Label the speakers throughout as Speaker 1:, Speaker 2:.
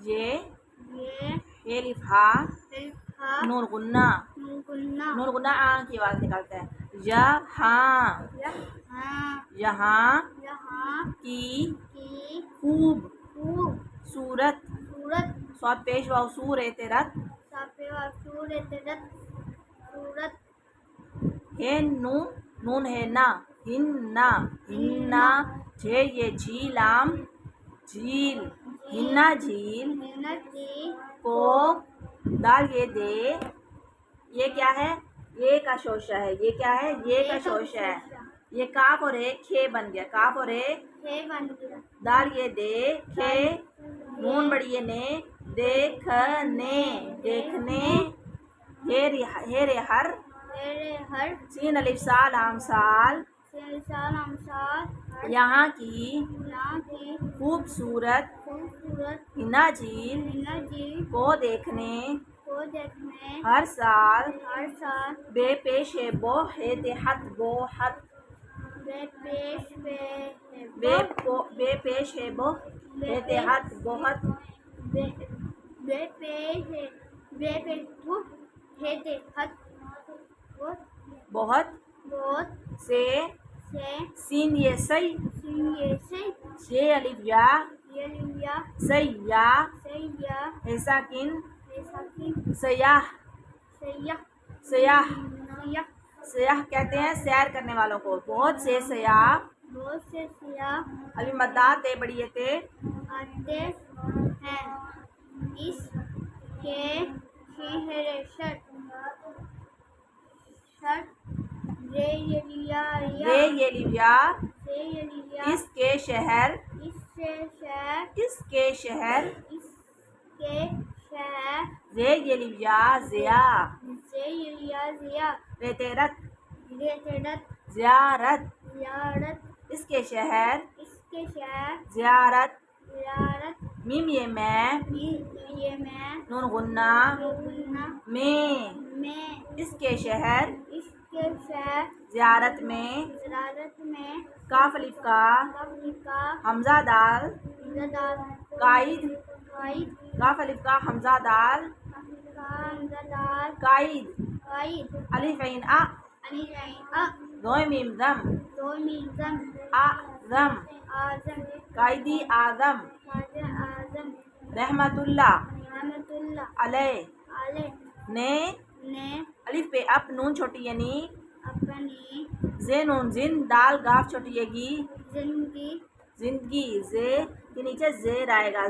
Speaker 1: یہ الف ہا نون غنہ آ کی آواز نکالتا ہے. یہاں کی خوب صورت صاد پیش واو سور رت ہے نون ہے نا ہننا یہ جھی لام جھیل ہننا جھیل کو دال یہ دے یہ کیا ہے یہ کا شوشہ ہے یہ کیا ہے یہ کا شوشہ ہے یہ کاف اور ایک کھے بن گیا کاف اور ایک دال یہ دے کھے نون بڑی یہ نے دیکھنے ہے رے ہر سین الف سا لام سال یہاں کی خوبصورت ہنا جھیل کو دیکھنے ہر سال بے پیش ہے بو ہے دیہت بے پیش ہے بو ہے دیہت بہت سے سین یہ سی یہ الف یا سیاح ہے ساکن سیاح کہتے ہیں سیر کرنے والوں کو بہت سے سیاح ابھی مدات تے بڑی تے
Speaker 2: آتے ہیں اس کے شہر رے یہ لیا اس کے شہر
Speaker 1: زے یہ لیا ضیا ریترت زیارت اس کے شہر زیارت میم یہ میں نون غنہ میں اس کے شہر زیارت میں کاف الف کا حمزہ دال قائد کاف الف کا حمزہ دال قائد الف عین آ دوئم میم ضم اعظم قائدی اعظم رحمت اللہ علیہ نے الف پہ اپ نون چھوٹی یعنی زے نون زن دال گاف چھوٹی یگی زندگی زے کے نیچے زیر آئے گا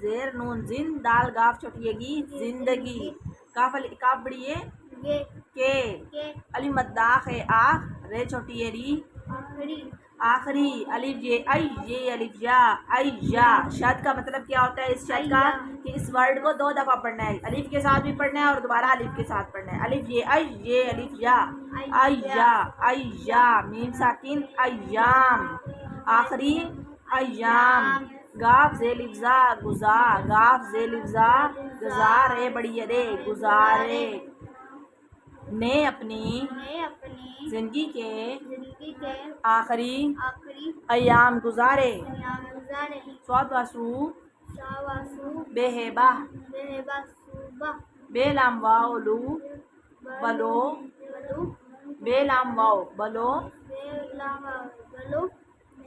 Speaker 1: زیر نون زن دال گاف چھوٹی یگی زندگی کاف بڑی یہ کے الف مداخ ہے آخ رے چھوٹی یہ ری آخری الف یہ الف یا شد کا مطلب کیا ہوتا ہے اس شد کا کہ اس ورڈ کو 2 دفعہ پڑھنا ہے الف کے ساتھ بھی پڑھنا ہے اور دوبارہ الف کے ساتھ پڑھنا ہے الف یہ الف یا میم ساکن ایام آخری ایام گاف زے لفظا گاف زے لفظا گزارے بڑی رے گزارے نے اپنی زندگی کے آخری ایام گزارے صاد واسو بے ہے باہ بے لام واو لو بلو بے لام واو بلو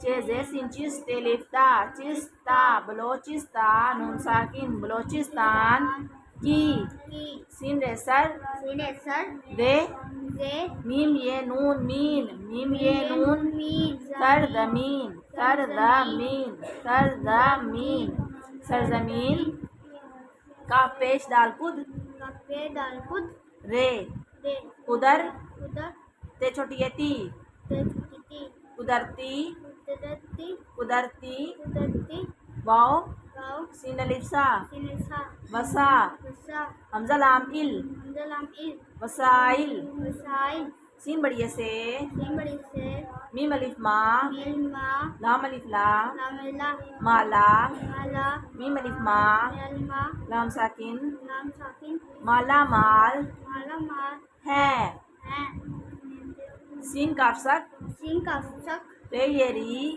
Speaker 1: زے سین چست لفتا چستا بلوچستا نون ساکن بلوچستان کی سین رے سر دے میم یہ نون میم یہ نون سرزمین کاف پیش دال کد رے قدر تے چھوٹی ہے تی قدرتی واو سین الف سا وسا حمزہ لام ال وسائل سین بڑی سے میم الف ما لام الف لا مالا میم الف ما لام ساکن مالا مال ہے سین کاف سک تے یہ ری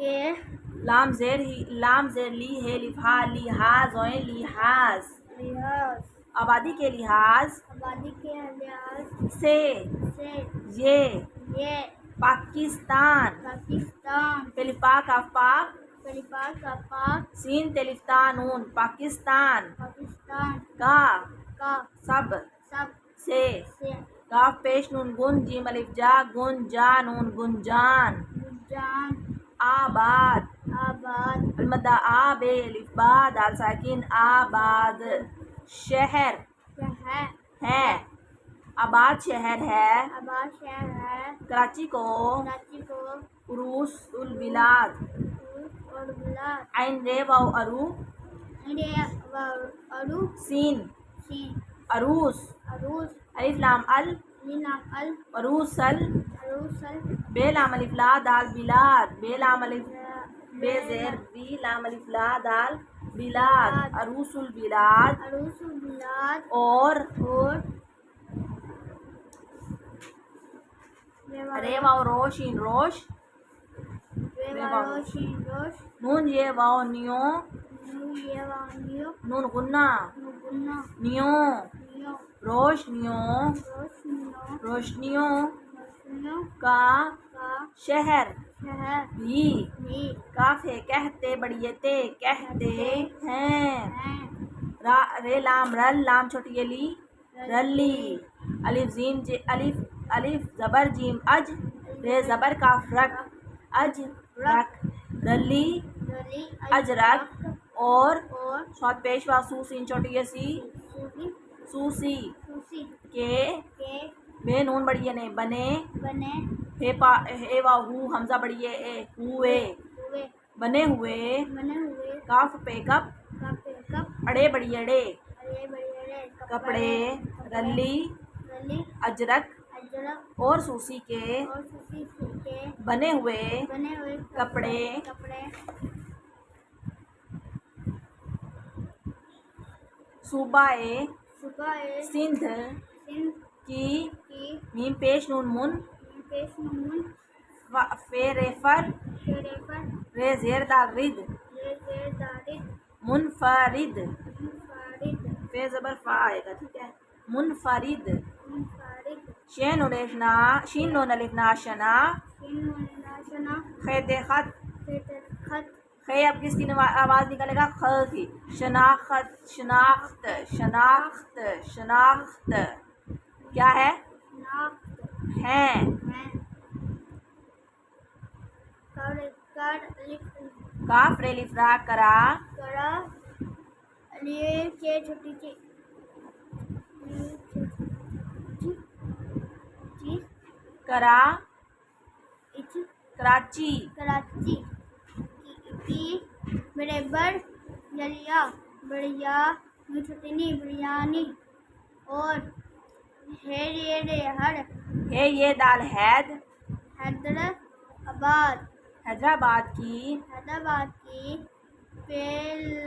Speaker 2: کے
Speaker 1: لام زیر لی ہے لفا لحاظ عین لحاظ
Speaker 2: لحاظ
Speaker 1: آبادی کے لحاظ
Speaker 2: آبادی کے لحاظ
Speaker 1: سے یہ
Speaker 2: یہ
Speaker 1: پاکستان
Speaker 2: پاکستان
Speaker 1: پلپا کا پاک
Speaker 2: پاک کا پاک
Speaker 1: سین تلفتا نون پاکستان
Speaker 2: پاکستان
Speaker 1: کا سب سے کاف پیش نون گن جیم الف جا گن جا نون گنجان
Speaker 2: جان
Speaker 1: آباد المدہ آ بے الف با دال ساکن آباد شہر ہے آباد شہر ہے
Speaker 2: آباد شہر ہے
Speaker 1: کراچی کو
Speaker 2: کراچی کو
Speaker 1: عروس البلاد
Speaker 2: اور بلاد
Speaker 1: عین رے واو ارو
Speaker 2: ارو
Speaker 1: سین
Speaker 2: سین
Speaker 1: عروس
Speaker 2: عروس
Speaker 1: الف لام ال
Speaker 2: لام ال
Speaker 1: عروسل
Speaker 2: عروسل
Speaker 1: بے لام الف لا دال بلاد بے لام الف بے زیر بی لام الف لا دال بلاد عروس البلاد
Speaker 2: عروس البلاد
Speaker 1: اور رے واو روشین روش
Speaker 2: روشن روش
Speaker 1: نون یہ واو نیو
Speaker 2: نیو
Speaker 1: نون غنہ
Speaker 2: گنا
Speaker 1: نیو
Speaker 2: نیو
Speaker 1: روشنیوں
Speaker 2: روشنیوں
Speaker 1: روشنیوں
Speaker 2: روشنیوں
Speaker 1: کا شہر
Speaker 2: شہر
Speaker 1: بھی کاف ہے کہتے بڑیے تے کہتے ہیں رے لام رل لام چھوٹی لی رلی الف زبر جیم اج رے زبر کاف رک اج رک رلی اجرک اور صاد پیش وا سو سین چھوٹی سی سوسی کے بے نون بڑی نے بنے ہے وا ہو حمزہ بڑی اے ہوئے بنے ہوئے کاف پہ کپ اڑے بڑی اڑے کپڑے رلی اجرک اور سوسی کے بنے ہوئے کپڑے صوبہ سندھ کی میم پیش نون من فے رے فر رے زیر دال رد منفرد فے زبر فا آئے گا ٹھیک ہے منفرد شین نون الف نا شنا خیت خط خے اب کس کی آواز نکلے گا خ کی شناخت کیا ہے کاف رے لف را کرا کرا کراچی
Speaker 2: کی برابر جلیا بڑھیا چھٹنی بریانی اور
Speaker 1: ہے یہ دال
Speaker 2: حیدرآباد
Speaker 1: کی
Speaker 2: پل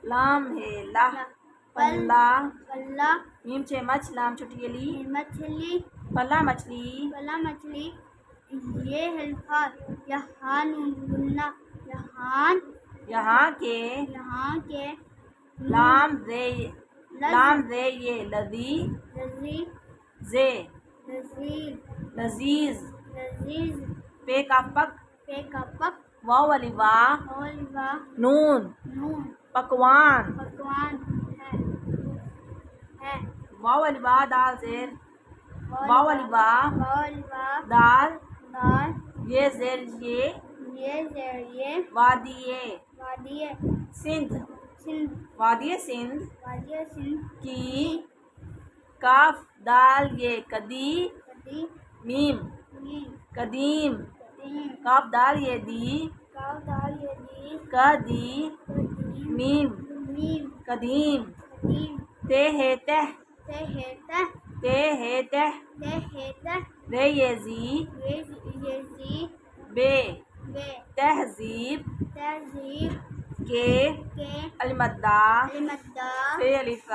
Speaker 1: لام ہے لہ پلہ
Speaker 2: پلہ
Speaker 1: میم چھ مچ لام چھٹی لی
Speaker 2: مچھلی
Speaker 1: پلہ مچھلی
Speaker 2: یہ الفاظ
Speaker 1: یہاں کے لام رے یہ لذیذ پے کا پک واو الف وا نون پکوان
Speaker 2: ہے
Speaker 1: واو الف وا دال زیر واو الف وا دال یہ زیر یہ وادی سندھ کی کاف دال یہ کدی میم قدیم کاف دال یہ دی کدی میم قدیم تے ہے تہ رے یہ زی بے تہذیب کے المدہ فے الف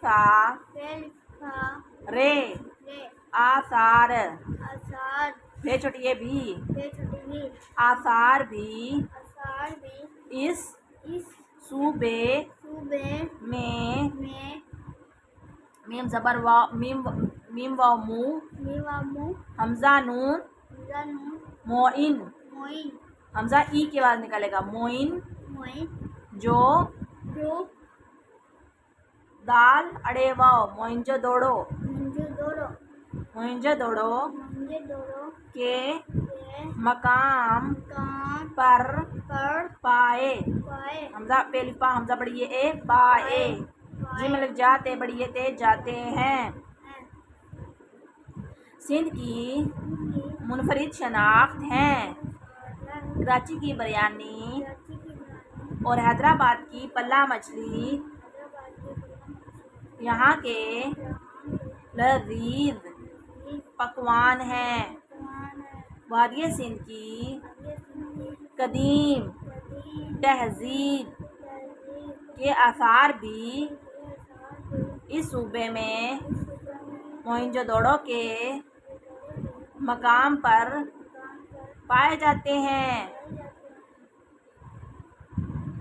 Speaker 1: تھا رے آثار بے چھوٹی یہ بھی
Speaker 2: بے چھوٹی بھی
Speaker 1: آثار بھی
Speaker 2: آثار بھی
Speaker 1: اس
Speaker 2: اس
Speaker 1: صوبے
Speaker 2: صوبے
Speaker 1: میں
Speaker 2: میں
Speaker 1: میم زبر واو میم واو مو
Speaker 2: میوامو
Speaker 1: حمزہ نون
Speaker 2: زنون
Speaker 1: موئن
Speaker 2: موئن
Speaker 1: حمزہ ای کے بعد نکلے گا موئن
Speaker 2: موئن
Speaker 1: جو
Speaker 2: جو
Speaker 1: دال اڑے واو موئنجو دوڑو
Speaker 2: منجو دوڑو
Speaker 1: موئنجو دوڑو
Speaker 2: منجے دوڑو
Speaker 1: کے
Speaker 2: کے
Speaker 1: مقام
Speaker 2: کان
Speaker 1: پر
Speaker 2: پر
Speaker 1: پائے
Speaker 2: پائے
Speaker 1: حمزہ پہلی پا حمزہ بڑی یہ اے پائے جیم الف جاتے بڑی یہ تے جاتے ہیں. سندھ کی منفرد شناخت ہیں کراچی کی بریانی اور حیدرآباد کی پلہ مچھلی یہاں کے لذیذ پکوان ہیں. وادی سندھ کی قدیم تہذیب کے آثار بھی اس صوبے میں موئنجو دوڑو کے مقام پر پائے جاتے ہیں.